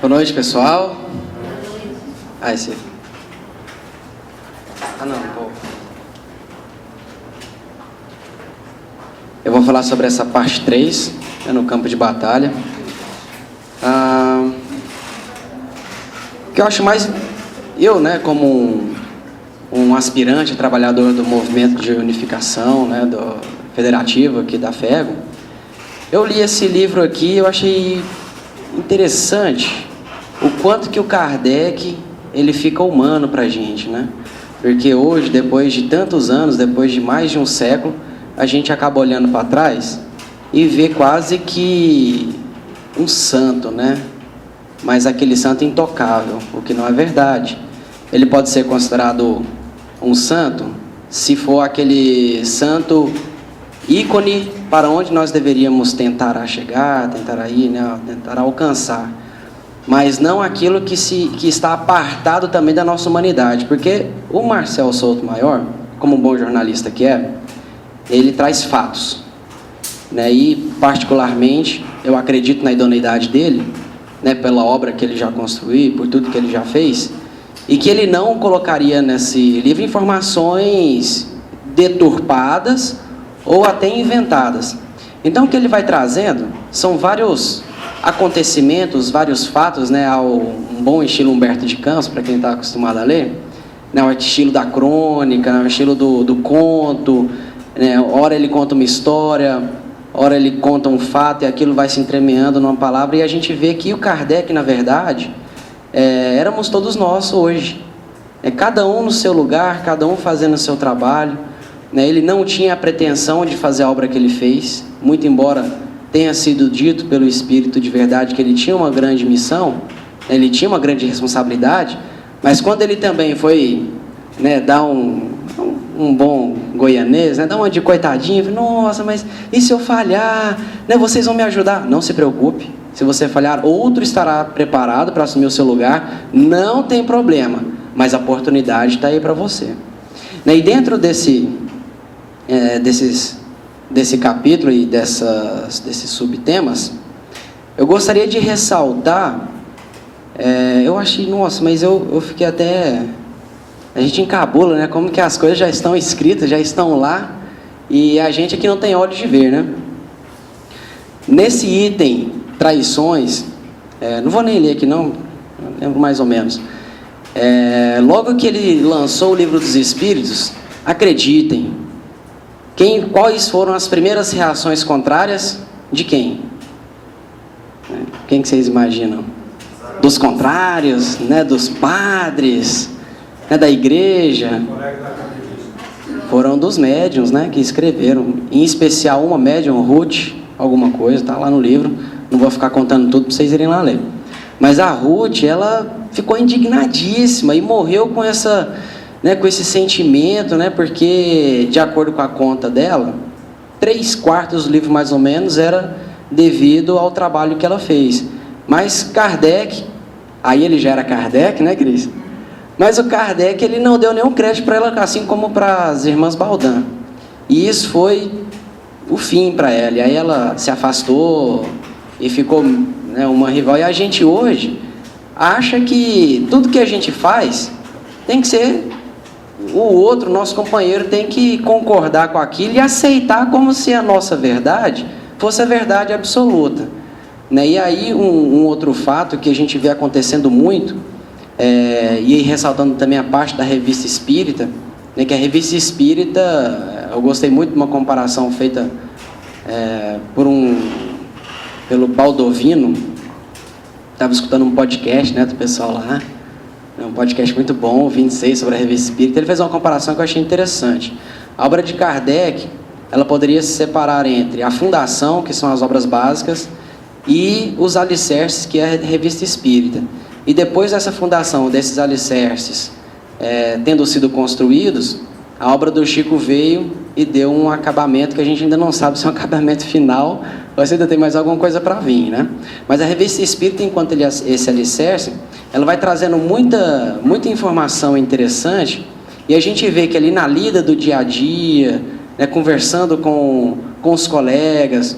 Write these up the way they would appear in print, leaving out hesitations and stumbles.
Boa noite, pessoal. Esse. Não, pô. Eu vou falar sobre essa parte 3, no campo de batalha. O que eu acho mais... Eu, como um aspirante, trabalhador do movimento de unificação, do federativo aqui da FEGO, eu li esse livro aqui e eu achei interessante o quanto que o Kardec ele fica humano para a gente, Porque hoje, depois de tantos anos, depois de mais de um século, a gente acaba olhando para trás e vê quase que um santo, Mas aquele santo intocável, o que não é verdade. Ele pode ser considerado um santo se for aquele santo ícone para onde nós deveríamos tentar chegar, tentar ir, tentar alcançar. Mas não aquilo que está apartado também da nossa humanidade. Porque o Marcel Souto-Maior, como um bom jornalista que é, ele traz fatos. E, particularmente, eu acredito na idoneidade dele, pela obra que ele já construiu, por tudo que ele já fez, e que ele não colocaria nesse livro informações deturpadas ou até inventadas. Então, o que ele vai trazendo são vários acontecimentos, vários fatos, ao um bom estilo Humberto de Campos, para quem está acostumado a ler, o estilo da crônica, o estilo do conto, ora ele conta uma história, ora ele conta um fato e aquilo vai se entremeando numa palavra, e a gente vê que o Kardec, na verdade, éramos todos nós hoje. Cada um no seu lugar, cada um fazendo o seu trabalho. Ele não tinha a pretensão de fazer a obra que ele fez, muito embora tenha sido dito pelo Espírito de verdade que ele tinha uma grande missão, ele tinha uma grande responsabilidade, mas quando ele também foi dar um bom goianês, dar uma de coitadinho, nossa, mas e se eu falhar? Vocês vão me ajudar? Não se preocupe, se você falhar, outro estará preparado para assumir o seu lugar, não tem problema, mas a oportunidade está aí para você. E dentro desse capítulo e desses subtemas, eu gostaria de ressaltar, eu achei, nossa, mas eu fiquei até... A gente encabula, como que as coisas já estão escritas, já estão lá, e a gente aqui não tem olhos de ver, Nesse item, traições, não vou nem ler aqui não, lembro mais ou menos. Logo que ele lançou o Livro dos Espíritos, acreditem, quais foram as primeiras reações contrárias de quem? Quem que vocês imaginam? Dos contrários, dos padres, da igreja. Foram dos médiuns, que escreveram. Em especial uma médium, Ruth, alguma coisa, está lá no livro. Não vou ficar contando tudo para vocês irem lá ler. Mas a Ruth, ela ficou indignadíssima e morreu com com esse sentimento, porque, de acordo com a conta dela, 3/4 do livro, mais ou menos, era devido ao trabalho que ela fez. Mas Kardec, aí ele já era Kardec, Cris? Mas o Kardec, ele não deu nenhum crédito para ela, assim como para as irmãs Baldin. E isso foi o fim para ela. E aí ela se afastou e ficou uma rival. E a gente hoje acha que tudo que a gente faz tem que ser... O outro, nosso companheiro, tem que concordar com aquilo e aceitar como se a nossa verdade fosse a verdade absoluta. E aí um outro fato que a gente vê acontecendo muito, e ressaltando também a parte da Revista Espírita, que a Revista Espírita, eu gostei muito de uma comparação feita pelo Baldovino. Estava escutando um podcast do pessoal lá, um podcast muito bom, 26, sobre a Revista Espírita. Ele fez uma comparação que eu achei interessante. A obra de Kardec, ela poderia se separar entre a fundação, que são as obras básicas, e os alicerces, que é a Revista Espírita. E depois dessa fundação, desses alicerces, tendo sido construídos, a obra do Chico veio e deu um acabamento que a gente ainda não sabe se é um acabamento final, ou se ainda tem mais alguma coisa para vir, Mas a Revista Espírita, enquanto esse alicerce, ela vai trazendo muita informação interessante, e a gente vê que ali na lida do dia a dia, conversando com os colegas,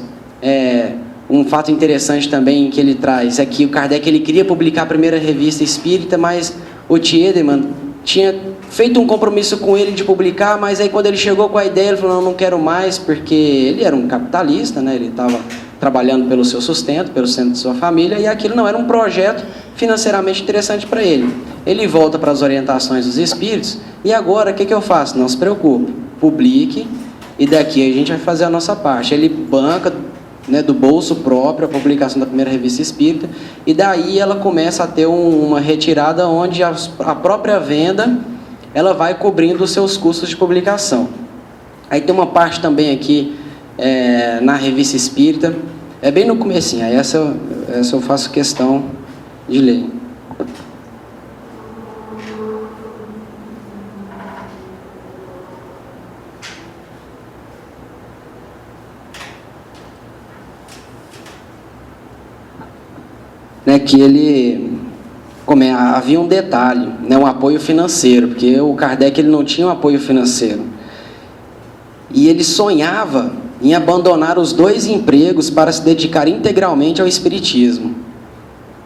Um fato interessante também que ele traz é que o Kardec ele queria publicar a primeira revista espírita, mas o Tiedemann tinha feito um compromisso com ele de publicar, mas aí quando ele chegou com a ideia, ele falou, não quero mais, porque ele era um capitalista, né? Ele estava trabalhando pelo seu sustento, pelo sustento de sua família, e aquilo não era um projeto financeiramente interessante para ele. Ele volta para as orientações dos espíritos, e agora o que eu faço? Não se preocupe, publique, e daqui a gente vai fazer a nossa parte. Ele banca, né, do bolso próprio a publicação da primeira revista espírita, e daí ela começa a ter uma retirada onde a própria venda ela vai cobrindo os seus custos de publicação. Aí tem uma parte também aqui na revista espírita, é bem no comecinho, aí essa eu faço questão de ler. Que ele havia um detalhe, né, um apoio financeiro, porque o Kardec ele não tinha um apoio financeiro, e ele sonhava em abandonar os 2 empregos para se dedicar integralmente ao espiritismo.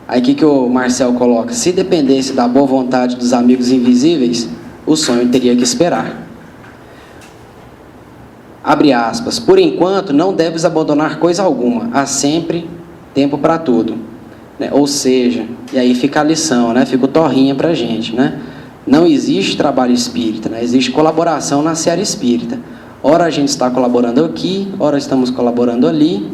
Aí que o Marcel coloca, se dependesse da boa vontade dos amigos invisíveis, o sonho teria que esperar. Abre aspas, por enquanto não deves abandonar coisa alguma, há sempre tempo para tudo. Ou seja, e aí fica a lição, né? Fica o torrinha para a gente, né? Não existe trabalho espírita, né? Existe colaboração na seara espírita. Ora a gente está colaborando aqui, ora estamos colaborando ali,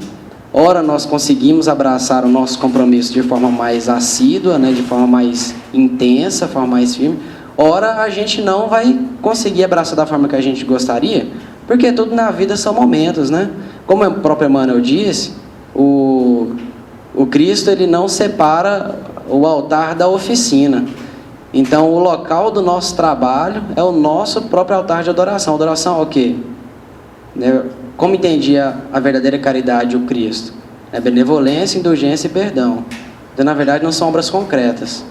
ora nós conseguimos abraçar o nosso compromisso de forma mais assídua, né? De forma mais intensa, forma mais firme, ora a gente não vai conseguir abraçar da forma que a gente gostaria, porque tudo na vida são momentos, né? Como o próprio Emmanuel disse, o Cristo ele não separa o altar da oficina. Então, o local do nosso trabalho é o nosso próprio altar de adoração. Adoração ao quê? Como entendia a verdadeira caridade o Cristo? É benevolência, indulgência e perdão. Então, na verdade, não são obras concretas.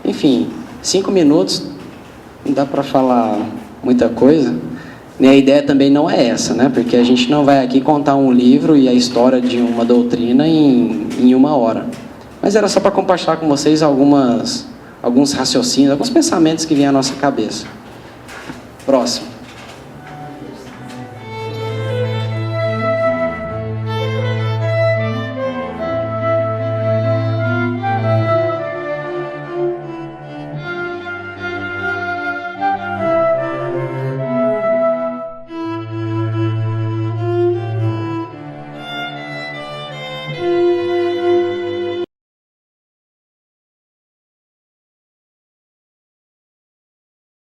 Enfim, 5 minutos, não dá para falar muita coisa. E a ideia também não é essa, né? Porque a gente não vai aqui contar um livro e a história de uma doutrina em 1 hora. Mas era só para compartilhar com vocês alguns raciocínios, alguns pensamentos que vêm à nossa cabeça. Próximo.